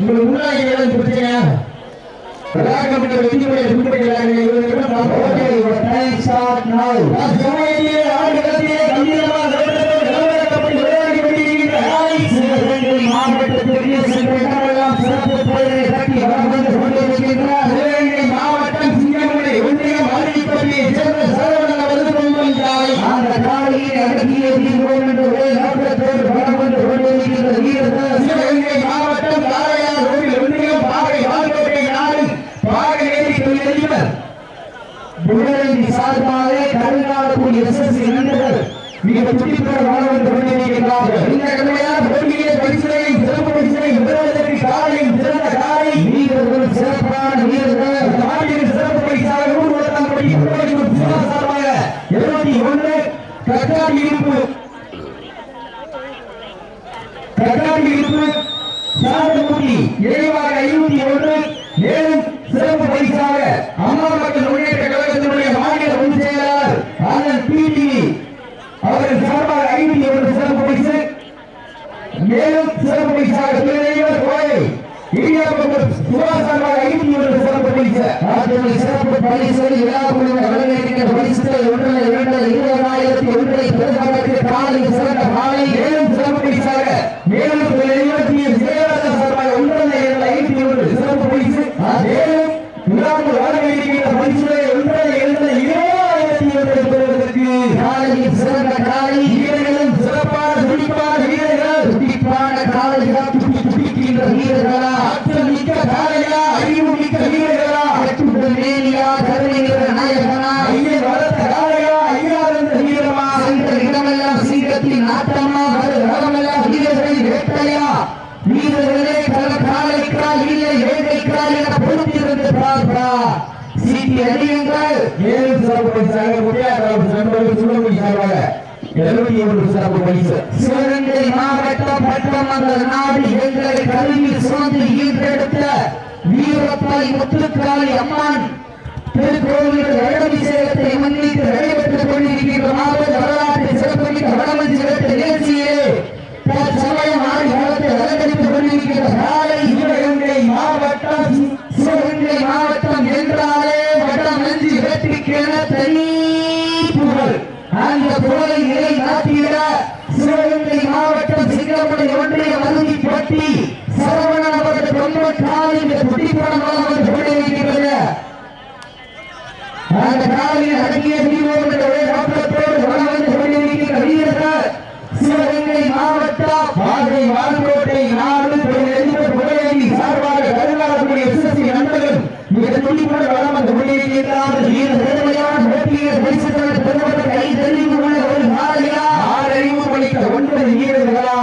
உங்களுக்கு முன்னாடி பிரச்சனை மாவட்டம் சிங்கமுனை ஒன்றியம் ஆதிப்பட்டியை சேர்ந்த சரவணன் அவர்கள் கொண்டு அந்த காலையை அடக்கிய சிவகங்கை மாவட்டம் காரையார் ரோடில் ஒன்றியம் பாறை வாழ்க்கை நாடு பாறை சார்பாக கருங்காலக்கூடிய எஸ்எஸ்சி நண்பர்கள் மிக துடிப்புடன் வாழ்ந்து கொண்டிருக்கிறார்கள். இந்த கடுமையான போட்டியை பரிசுகளை சிறப்பு பரிசுகளை பெறுவதற்கு காலையும் சிறந்த காலை வீரர்கள் சிறப்பான வீரர்கள் நாட்டின் சிறப்பு பரிசாக சார்பாக 71 கட்டாடி இருப்பு சாதமூர்த்தி இறைவாக 51 மேலும் சிறப்பு பரிசாக அம்மா மக்கள் முன்னேற்ற கழகத்தினுடைய மாநில பொதுச் செயலாளர் அண்ணன் பிடி அவர்கள் சார்பாக 51 சிறப்பு பரிசு மேலும் சிறப்பு பரிசாக திருநெல்வேலி கோயில் இடியாப்பூர் சுபா சார்பாக 51 சிறப்பு பரிசு ஆகிய சிறப்பு பரிசுகள் விழாக்குழுவின் வழங்கியிருக்கிற பரிசுகள் 1,20,001 பெருசாக காலை சிறந்த காலை மேலும் சிறப்பு பரிசாக மேலும் சார்பாக 1,50,1 சிறப்பு பரிசு மேலும் விழாக்குழு வழங்கியிருக்கிற பரிசுகளை 1,20,000 பெறுவதற்கு காலையில் சிறந்த காலை வீரர்களும் சிறப்பான துடிப்பான வீரர்கள் துடிப்பான காலைகள் துடிக்கின்ற வீரர்களா மிக்க காலையா அறிவு மிக்க வீரர்களா மேலியா கருணைகிற நாயகனா ஐயன் வளர்த்த காலையா ஐயாவிருந்த வீரமா சென்ற இடமெல்லாம் சீக்கிரத்தின் நாட்டமா இடமெல்லாம் வீரர்களின் வேட்டையா வீரர்களே காலைக்கால் இல்லை வேட்டைக்கால் என பொறுத்திருந்து பார்ப்பா சீட்டி அடியுங்கள் மேலும் சிறப்பு பரிசாக சிறப்பு பரிசு சிவகங்கை மாவட்டம் பட்டமன்ற நாடு எங்களை கல்வி சுமந்து ஈன்றெடுத்த வீரப்பாய் முத்துக்காளி அம்மன் திருக்கோவில் அபிஷேகத்தை முன்னிட்டு நடைபெற்றுக் கொண்டிருக்கின்ற மாவட்ட வரலாற்றை சிறப்புமிக்க வடமஞ்சிரத்த நிகழ்ச்சியிலே தற்சமயம் ஆய்வகத்தை அலங்கரித்துக் கொண்டிருக்கின்ற காலை சிவகங்கை மாவட்டம் என்றாலே வடமஞ்சி வெற்றிக்கென தனி புகழ் அந்த புகழை நிலை நாட்டிட சிவகங்கை மாவட்டம் சிங்கமுனை ஒன்றிய மருதி போட்டி சரவணன் அவர்கள் ரொம்ப காலில் துடிப்படமாக வந்து கொண்டிருக்கிறது. அந்த காலையில் அடங்கிய வீரர்களோடு நோக்கத்தோடு வந்து கொண்டிருக்கிற வீரர்கள் சிவகங்கை மாவட்டம் பாதை வான்கோட்டை நாடு புகழேந்தி சார்பாக கருணாகக்கூடிய எஸ்எஸ்சி நண்பர்கள் மிக துடிப்புடன் வளம் வந்து கொண்டிருக்கிறார்கள். வீரர்களையான போட்டியை பரிசுகளை பெறுவதற்கு கை தெளிவுள்ள ஒரு நாளையா ஆறறிவு அளித்த 9 வீரர்களா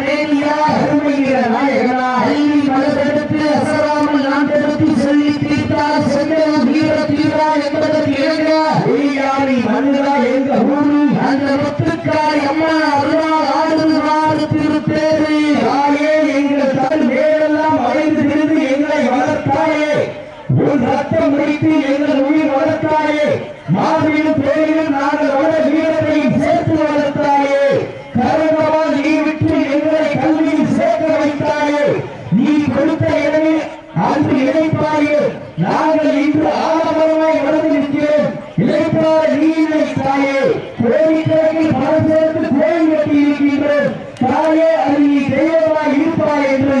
மேலியா அருமைகிற நாயகனா அள்ளி மலத்தெடுத்து அசராமல் நான் தடுத்து சொல்லி தீர்த்தால் சென்றவன் வீர தீரா என்பதற்கு இணங்க ஒய்யாரி மன்னரா எங்க ஊரு அந்த முத்துக்காய் அம்மா அருளால் ஆடுது திருப்பேரு தாயே எங்கள் தன் மேலெல்லாம் அடைந்து திருந்து எங்களை வளர்த்தாயே உன் ரத்தம் முடித்து எங்கள் உயிர் வளர்த்தாயே மாவிலும் பேரிலும் நாங்கள் வளர வீரத்தையும் சேர்த்து வளர்த்தாயே கருணவால் நீ விட்டு எங்களை கல்வியில் சேர்க்க வைத்தாயே நீ கொடுத்த இடமே அன்று இணைப்பாயே நாங்கள் இன்று ஆலமரமாய் வளர்ந்து நிற்கிறோம் இணைப்பாக நீ இணைத்தாயே கோரிக்கையில் பணம் சேர்த்து கோயில் கட்டி இருக்கின்றோம் தாயே அது நீ தெய்வமாய் இருப்பாய் என்று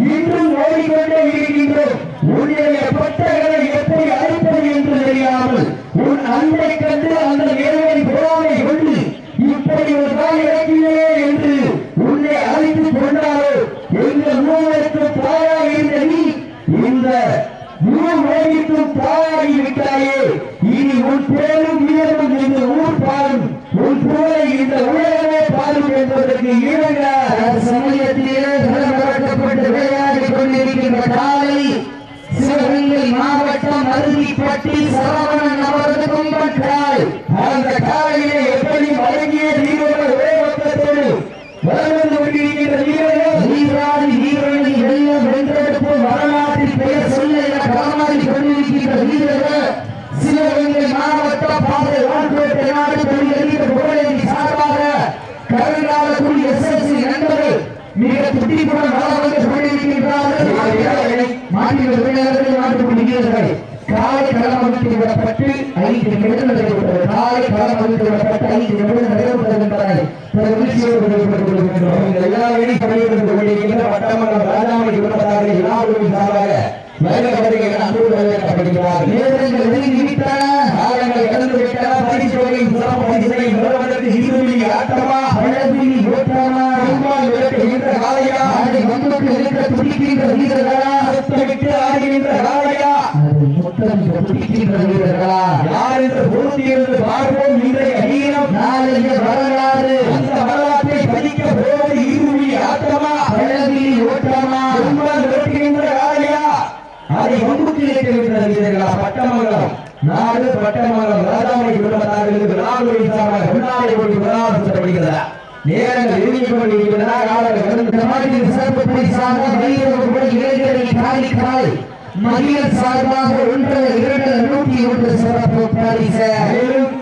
இன்றும் ஓடிக்கொண்டே இருக்கின்றோம். உன்னுடைய பட்டங்களை எப்படி அழைப்பது என்று தெரியாமல் உன் அன்பை கண்டு அந்த நேரடி பொறாமை கொண்டு இப்படி ஒரு நாள் இறக்கியே என்று உன்னை அழைத்து கொண்டாரோ எங்கள் மூவருக்கு தாயாக இருந்த நீ இந்த மூவருக்கும் தாயாகி விட்டாயே. இனி உன் பேரும் வீரமும் இந்த ஊர் பாரும் உன் புகழை இந்த உலகமே பாரும் என்பதற்கு இணங்க சமயத்திலே வளர்க்கப்பட்டு விளையாடி கொண்டிருக்கின்ற காலை சிவகங்கை மாவட்டம் அருதிப்பட்டி சரவணன் அவரது கும்பக்கால் அந்த காலையிலே எப்படி வழங்கிய வீரர்கள் ஒரே பக்கத்தோடு வளர்ந்து கொண்டிருக்கின்ற வீரர்கள் வீராதி வீரர்களை வெள்ளம் வென்றெடுப்பு வரலாற்றில் பெயர் சொல்ல என களமாடி கொண்டிருக்கின்ற வீரர்கள் சிவகங்கை மாவட்டம் பாதை வான்கோட்டை நாடு புகழேந்தி சார்பாக கருணாகக்கூடிய எஸ்எஸ்சி நண்பர்கள் மிக காலை களம் அமைத்து விடப்பட்டு 5 நிமிடம் நடைபெற்றது. காலை களம் அமைத்து விடப்பட்டு 5 நிமிடம் நடைபெறுகின்றன. எல்லா வெளிப்படையிலிருந்து கொண்டிருக்கின்ற வட்டமங்கலம் ராஜாமணி குடும்பத்தார்கள் எல்லாரும் சார்பாக நேரங்கள் நெருங்கிவிட்டன. காலங்கள் கடந்து விட்டன. பரிசு வகை சிறப்பு பரிசினை பெறுவதற்கு இருவிழி ஆட்டமா பழவிழி ஓட்டமா பெரும்பால் விளக்குகின்ற காலையா அதை மண்ணுக்கு இருக்க துடிக்கின்ற வீரர்களா சத்தமிட்டு ஆடுகின்ற காலையா அதை முத்தமிட்டு துடிக்கின்ற வீரர்களா யார் என்று பொருந்தியிருந்து பார்ப்போம். இன்றைய வீரம் நாளைய வரலாறு. அந்த வரலாற்றை பதிக்க போவது இருவிழி ஆட்டமா பழவிழி ஓட்டமா பெரும்பால் விளக்குகின்ற காலையா அதை மண்ணுக்கு இருக்கின்ற வீரர்களா. பட்டமங்கலம் நாடு பட்டமங்கலம் ராஜாமணி குடும்பத்தார்களுக்கு நாடுகளின் சார்பாக கொண்டாடி கொண்டு விழாப்படுகிறது. நேரங்கள் எழுதிக்கொண்டிருக்கின்றன. காலங்கள் கடந்த மாதிரி சிறப்பு பரிசாக காலை மகிழர் சார்பாக 1-2-101 சிறப்பு பரிசு.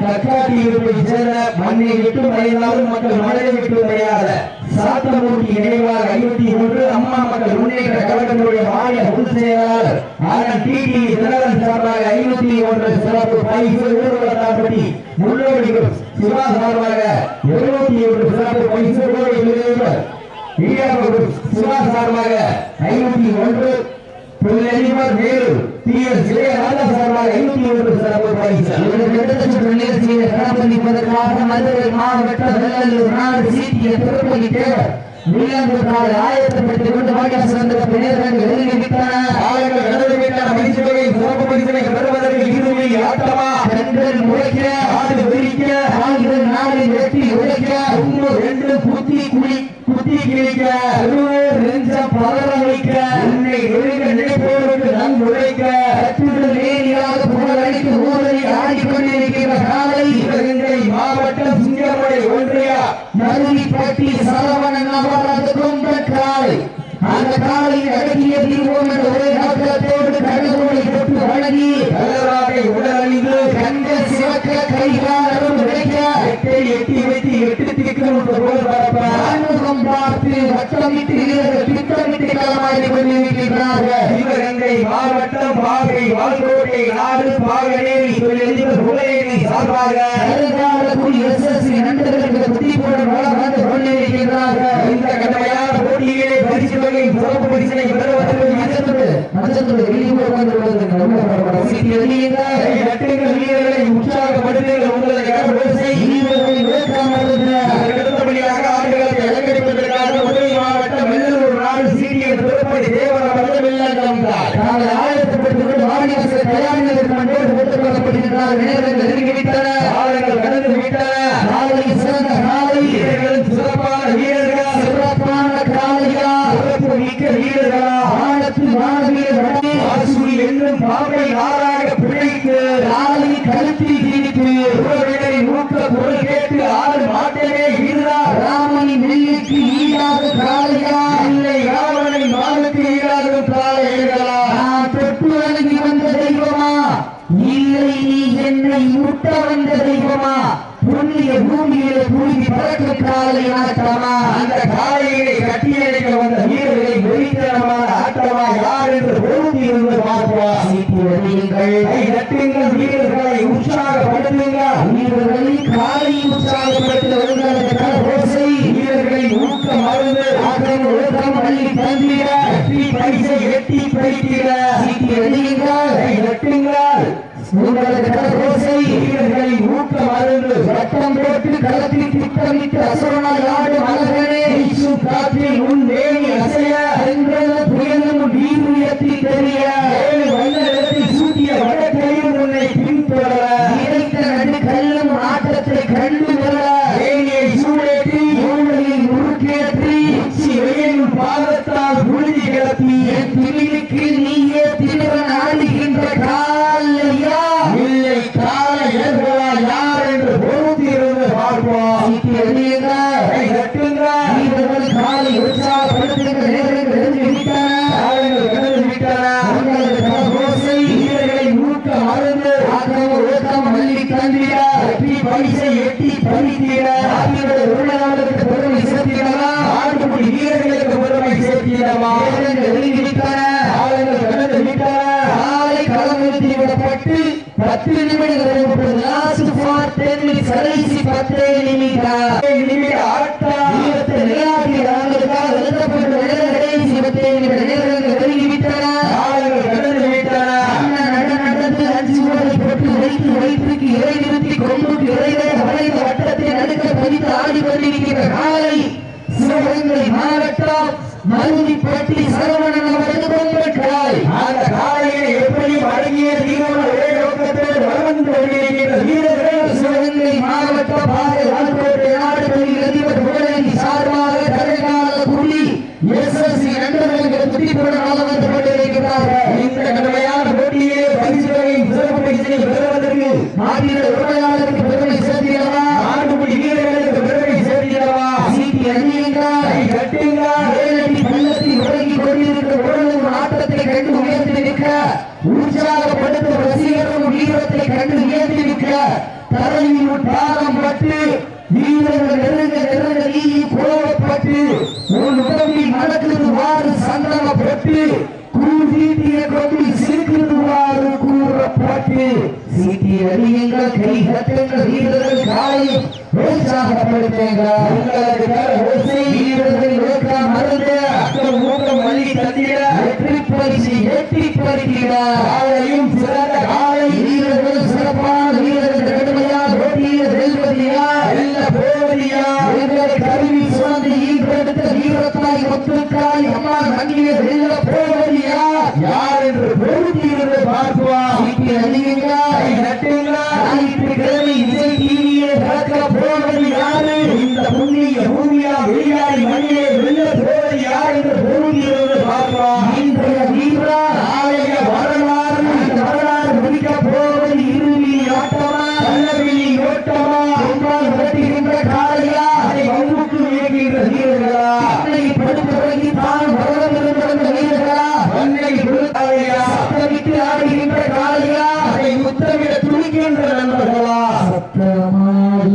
தக்காட்டி இருப்பை சேர்ந்த மண்ணை விட்டு மறைந்தாலும் மக்கள் மழை விட்டு மறையாத சாத்தமூர்த்தி நினைவாக 51 அம்மா மக்கள் முன்னேற்ற கழகத்தினுடைய மாநில பொதுச் செயலாளர் டிடி தினகரன் சார்பாக 51 சிறப்பு பரிசு. ஊர்வலத்தாம்பட்டி முன்னோடி சிவா சார்பாக 71 சிறப்பு பரிசு. சிவா சார்பாக 51 பிள்ளைவர் வேறு டிஎஸ் இளையராஜா சார்பாக 51 சிறப்பு பரிசு. நிகழ்ச்சியை கலப்பதிப்பதற்காக மதுரை மாவட்ட வெள்ளலூர் நாடு சீட்டிய திருப்பதி தேவர் நீலாம்பூர் ஆயத்தப்பட்டுக் கொண்டு வாடியா சிறந்த நேரங்கள் எழுதிவிட்டன. காலங்கள் கடந்து விட்டன. பரிசு வகை சிறப்பு பரிசினை பெறுவதற்கு இருவிழி ஆட்டமா கண்கள் முளைக்க ஆடு விரிக்க ஆண்கள் நாளில் வெட்டி உழைக்க 2 குத்தி கிழிக்க நெஞ்சம் பலர வைக்க உன்னை நெருங்க நினைப்போருக்கு நன்கு உழைக்க கட்டுடல் நேரியாக புகழடித்து ஊரடி ஆடிக்கொண்டிருக்கின்ற காலை சிவகங்கை மாவட்டம் சிங்கமலை ஒன்றிய மருவிப்பட்டி சரவணன் நகரது கொம்பன் காலை. அந்த காலையில் அடக்கிய தீர்வோம் என்ற ஒரே நோக்கத்தோடு கடவுளை தொட்டு வழங்கி கல்லராகை உடலழிந்து கண்கள் சிவக்க கைகாலும் உடைக்க எட்டி வைத்து 8 திக்கும் ஆன்முகம் பார்த்து வட்டமிட்டு திட்டமிட்டு களமாடி கொண்டிருக்கிறார்கள். சிவகங்கை மாவட்டம் பாகை வால்கோட்டை நாடு பாகனேரி தொழிலதிபர் சார்பாக SSC நண்பர்களுக்கு புத்தி போட வந்து கொண்டிருக்கிறார்கள். இந்த கடமையான போட்டியிலே பரிசு வகை சிறப்பு பரிசினை பெறுவதற்கு வீரர்களை உற்சாகப்படுத்துங்கள். உங்களுடைய அடுத்தபடியாக ஆடுகளத்தை அலங்கரிப்பதற்காக மதுரை மாவட்டம் வெள்ளலூர் நாடு சீட்டிய திருப்பதி தேவர் ஆயத்தப்பட்டுக் வாடியாசர் தயாரிகளுக்கு ஒத்துக் கொள்ளப்படுகின்றார். நேரங்கள் நெருங்கிவிட்டன. காலங்கள் கடந்து விட்டன. நாளை சிறந்த காலை சிறப்பான வீரர்கள் சிறப்பான காலையா சிறப்பு மிக்க வீரர்களா ஆழத்து மாணவியர்கள் ஆசூரி என்னும் பாம்பை ஆறாக பிழைத்து நாளை கழுத்தில் திணித்து உறவினரின் ஊக்க பொருள் கேட்டு ஆறு மாட்டமே ஈடுதான் ராமனி நெல்லுக்கு ஈடாத காலையா இல்லை ராவணனை மானுக்கு ஈடாத காலைகளா நான் தொட்டு வணங்கி வந்த தெய்வமா இல்லை நீ என்னை முட்ட வந்த தெய்வமா புண்ணிய பூமியில பூமி பறக்கும் காலை ஆட்டமா. அந்த காலையை கட்டியடைக்க வந்த வீரர்களை வெறித்தனமான ஆட்டமா யார் என்று பொருந்தி இருந்து பார்ப்போம். வீரர்களை உற்சாகப்படுத்துங்கள். வீரர்களை காலை உற்சாகப்படுத்த வீரர்களின் ஊக்க மருந்து ஆக்கம் ஒழுக்கம் பள்ளி தந்திர பரிசை எட்டி பறித்திட வீரர்களின் ஊக்க மருந்து சட்டம் போட்டு களத்தில் திட்டமிட்டு அசுரனால் ஆடு மலர்களே காற்றில் உன் வேணி அசைய புயலும் வீரியத்தில் தெரிய வண்ணத்தில் சூட்டிய வடக்கையும் உன்னை பின்தொடர இறைத்த நடு கல்லும் ஆட்டத்தை கண்டு வர வேணியை சூடேற்றி மூளையில் முறுக்கேற்றி வெயிலும் பாதத்தால் புழுதி கிளப்பி என் திமிழுக்கு நீயே திமிரன் ஆடுகின்ற காலையா இல்லை பட்டு 10 நிமிடங்கள் லாஸ்ட் ஃபார் 10 மினிட்ஸ் கடைசி 10 நிமிட ஆட்டம் வீரத்தை நிலையாட்டி ஆளுக்காக எழுதப்பட்ட கடைசி 10 நிமிட நேரங்கள் நெருங்கிவிட்டன நடந்து 5 ஓவரை போட்டு வயிற்றுக்கு இறை நிறுத்தி கொம்புக்கு இறையாக வளைந்த வட்டத்தை நடுக்க பதித்து ஆடி கொண்டிருக்கிற காலை சிவகங்கை மாவட்டம் மருதிப்பட்டி சரவணன் அவரது பொங்கல் அந்த காலையை எப்படி வழங்கிய தீவிர ஒரே நோக்கத்தோடு வளர்ந்து கொண்டிருக்கிற வீரர்கள் சிவகங்கை மாவட்ட பாதை வாழ்க்கோட்டை நாடுகளில் அதிபர் புகழேந்தி சார்பாக தலைகால புள்ளி எஸ்எஸ்சி நண்பர்களுக்கு துடிப்புடன் வளர்ந்து கொண்டிருக்கிறார்கள். இந்த கடுமையான போட்டியிலே பரிசுகளை சிறப்பு பரிசினை பெறுவதற்கு மாநில உரிமையாளருக்கு பெருமை சேர்த்திடவா, நாட்டுக்குடி வீரர்களுக்கு பெருமை சேர்த்திடவா, சீட்டி அணியுங்கள் கட்டுங்கள் பள்ளத்தில் உறங்கி கொண்டிருக்கிற உடலும் ஆட்டத்தை கண்டு உயர்த்தி நிற்க உற்சாகப்படுத்த ரசிகரும் வீரத்தை கண்டு உயர்த்தி நிற்க தரையில் தாகம் பட்டு வீரர்கள் நெருங்க நீ கோவப்பட்டு உன் உடம்பில் நடக்குதுவாறு சந்தனப்பட்டு கூட்டீட்டிய கொண்டு சிரிக்குதுவாறு கூறப்பட்டு சீட்டி அடியுங்கள் கை கட்டுங்கள் வீரர்கள் காலையும் உற்சாகப்படுத்துங்கள் வீரர்கள் நோக்கம் மருந்து ஊக்கம் வழி தந்திட எட்டி பறிக்கிட காலையும் சிறந்த காலை வீரர்கள் சிறப்பான வீரர்கள் கடுமையான போட்டியில் வெல்வதியா வெல்ல போவதியா எங்களை கருவி சுமந்து ஈடுபடுத்த வீரத்தாய் ஒத்துக்காய் அம்மா நன்றியை வெல்ல போவதியா யார் என்று பொறுத்திருந்து பார்க்குவார். சீட்டி அணியுங்கள் நட்டுங்கள் ஞாயிற்றுக்கிழமை விஜய் டிவியை பார்க்க போவது யாரு, இந்த புண்ணிய பூமியா வெளியாடி மண்ணிலே வெல்ல போவது யார் என்று பொறுத்திருந்து பார்க்குவார். இன்றைய வீரா நாளைய வரலாறு முடிக்க போவது இருவி ஆட்டமா நல்லவிழி ஓட்டமா என்றால் விரட்டுகின்ற காலையா அதை வகுப்பு இயக்குகின்ற வீரர்களா அன்னை படுத்துறங்கி தான் வரவிருந்த வீரர்களா அன்னை கொடுத்தாலையா சத்தமிட்டு ஆடுகின்ற காலையா அதை முத்தமிட துணிக்கின்ற நண்பர்களா சத்தமா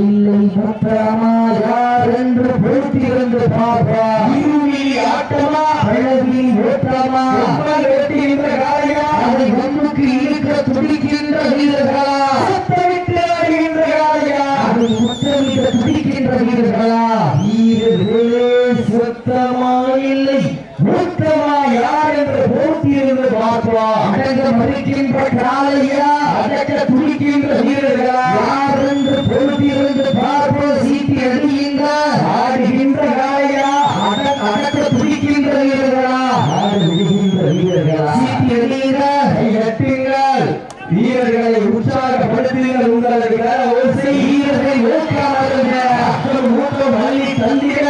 இல்லை மொத்தமா யார் என்று பொறுத்திருந்து பார்ப்பா இருவி ஆட்டமா அழகி ஓட்டமா வெட்டுகின்ற காலையா அதை வகுப்புக்கு இருக்க துடிக்கின்ற வீரர்களா சத்தமிட்டு ஆடுகின்ற காலையா அதை முத்தமிட துடிக்கின்ற வீரர்களா வீரர்களே சத்தமா இல்லை மூத்தமா யார் என்று போட்டியிருந்து பார்ப்பா அடங்க மறிக்கின்ற காலையா அடக்க துடிக்கின்ற வீரர்களா யார் என்று போட்டியிருந்து பார்ப்போம். சீட்டி அடியுங்க ஆடுகின்ற காலையா அடக்க துடிக்கின்ற வீரர்களா ஆடுகின்ற வீரர்களா சீட்டி அடியுங்க கட்டுங்கள் வீரர்களை உற்சாகப்படுத்துங்கள். உங்களுக்கு ஓசை வீரர்கள் ஊக்கம் வழி தந்திர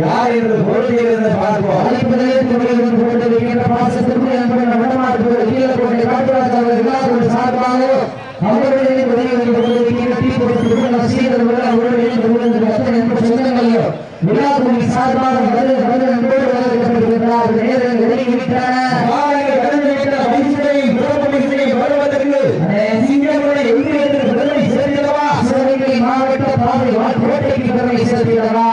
யார் என்று போட்டியிலிருந்து பார்ப்போம். மாவட்ட பாதை கோட்டைக்கு பெருமை சேர்க்கிறதா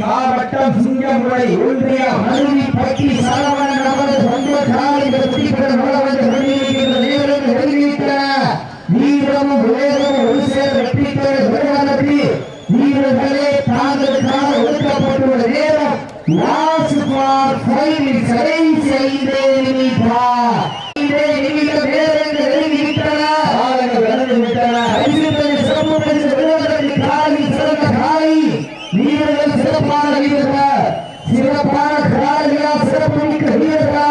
மாவட்டம் சிங்கமுறை ஒன்றியம் மருதிப்பட்டி சரவணன் அவரது சொந்த காலையில் வீரமும் வேகமும் ஒரு சேர வெற்றிகளை வருவதற்கு வீரர்களே தாங்களுக்காக ஒதுக்கப்பட்டுள்ள நேரம் லாஸ்ட் ஃபார் 5 மினிட்ஸ் கடைசி 5 நிமிடம். வீரர்கள் சிறப்பான வீரர்கள் சிறப்பான காலையா சிறப்பு மிக்க வீரர்களா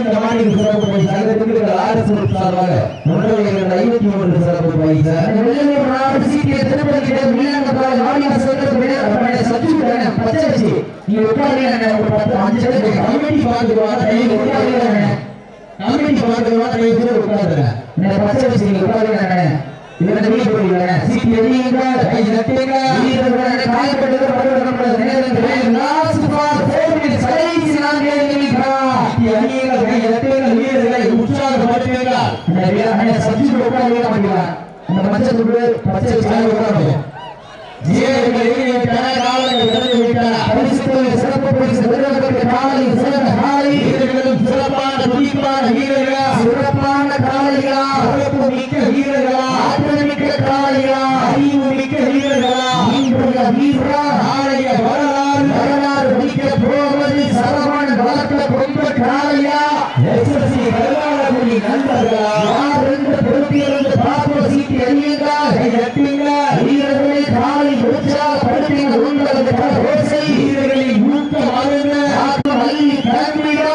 இந்த மாநில சிறப்பு பரிசாக ஆர்எஸ் சார்பாக 151 சிறப்பு பரிசு வெள்ளலூர் நாடு சீக்கிய திருப்பதி மீனங்கப்பால் மாநில சிறப்பு சப்ஜெக்ட் பச்சை வச்சு நீங்க உட்கார்ந்தீங்க ஒரு 10 5 கமிட்டி பார்த்துக்குவாங்க கமிட்டி பார்த்துக்குவாங்க உட்கார்ந்துங்க பச்சை வச்சு நீங்க உட்கார்ந்தீங்க இதனை வீடு போடுங்க சீட் எரியுங்க கை நட்டுங்க வீரர்களே காயப்பட்டது படுவதற்கு நேரங்கள் லாஸ்ட் பார் 4 மினிட்ஸ் கடைசி 4 நிமிடங்கள் எரியுங்க கை நட்டுங்க வீரர்களை உற்சாகப்படுத்துங்க இந்த வீரர்களே சப்ஜெக்ட் உட்கார்ந்து மாட்டீங்க அந்த பச்சை சாய் உட்காருங்க வீரர்கள் எரியுங்க காலங்கள் கடந்து விட்டார் பரிசுத்தல் சிறப்பு பரிசு வீரர்களுக்கு காலை சிறந்த காலை வீரர்களும் சிறப்பான துடிப்பான வீரர்களா சிறப்பான காலைகளா சிறப்பு மிக்க வீரர்களா ஆற்றமிக்க காலைகளா அறிவு மிக்க வீரர்களா இன்றைய வீரா நாளைய வரலாறு மிக்க போவது சரவண வளர்த்த கொண்ட காலையா எஸ்எஸ்சி கருவாளகுடி நண்பர்களா யார் என்று பொறுப்பிலிருந்து பார்ப்போம் சீட்டு எறியுங்க கட்டுங்க வீரர்களை காலை உற்சாகப்படுத்துங்க உங்களது ஓசை வீரர்களின் ஊக்கமாகுங்க ஆத்மவல்லி கிளம்பிட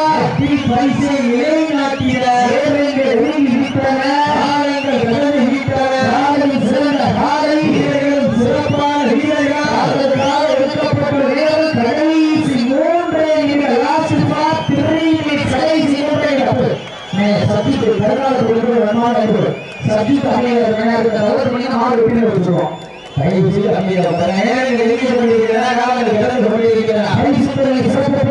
பரிசை நிலைநாட்டிட ஏழைகள் ஒழுங்கி விட்டன காலங்கள் கடந்து விட்டன காலை சிறந்த காலை வீரர்களும் சிறப்பான வீரர்கள் அதற்காக எடுக்கப்பட்ட நேரம் கடைசி 3 நிமிட லாஸ்ட் பார் 3 மினிட்ஸ் கடைசி 3 நிமிடம் சப்ஜெக்ட் கருணால கொடுக்கிற வருமானம் சப்ஜெக்ட் அமையர் தவறு பண்ணி 6 பேர் வச்சுருவோம் கைது அமையர் நேரங்கள் எதிர்க்கப்பட்டிருக்கிறார் காலங்கள் கடந்து கொண்டிருக்கிறார் பரிசுத்தலை சிறப்பு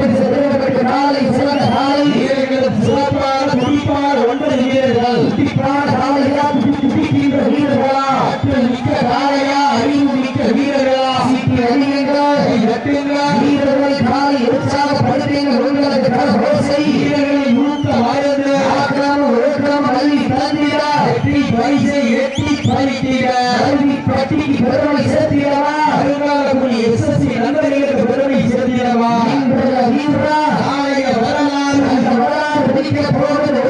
காலை சிறந்த காலை வீரர்களும் சிறப்பான துடிப்பான 9 வீரர்கள் துடிப்பான காலையா துடிக்கின்ற வீரர்களா ஆற்றல் மிக்க காலையா அறிவு மிக்க வீரர்களா சீட்டி அறியுங்களா வீரர்களை காலை உற்சாகப்படுத்துங்க உங்களுக்கு ஓசை வீரர்களை மூத்த வாழ்ந்து ஆக்கிராம ஒழுக்கம் அள்ளி தந்திடா வெற்றி பரிசை எட்டி பறித்திட கல்வி பட்டிக்கு பெருமை சேர்த்திடவா அருங்காலக்குடி எஸ்எஸ்சி நண்பர்களுக்கு பெருமை சேர்த்திடவா இன்றைய வீரா நாளைய வரலாறு அந்த வரலாறு பிடிக்க போவது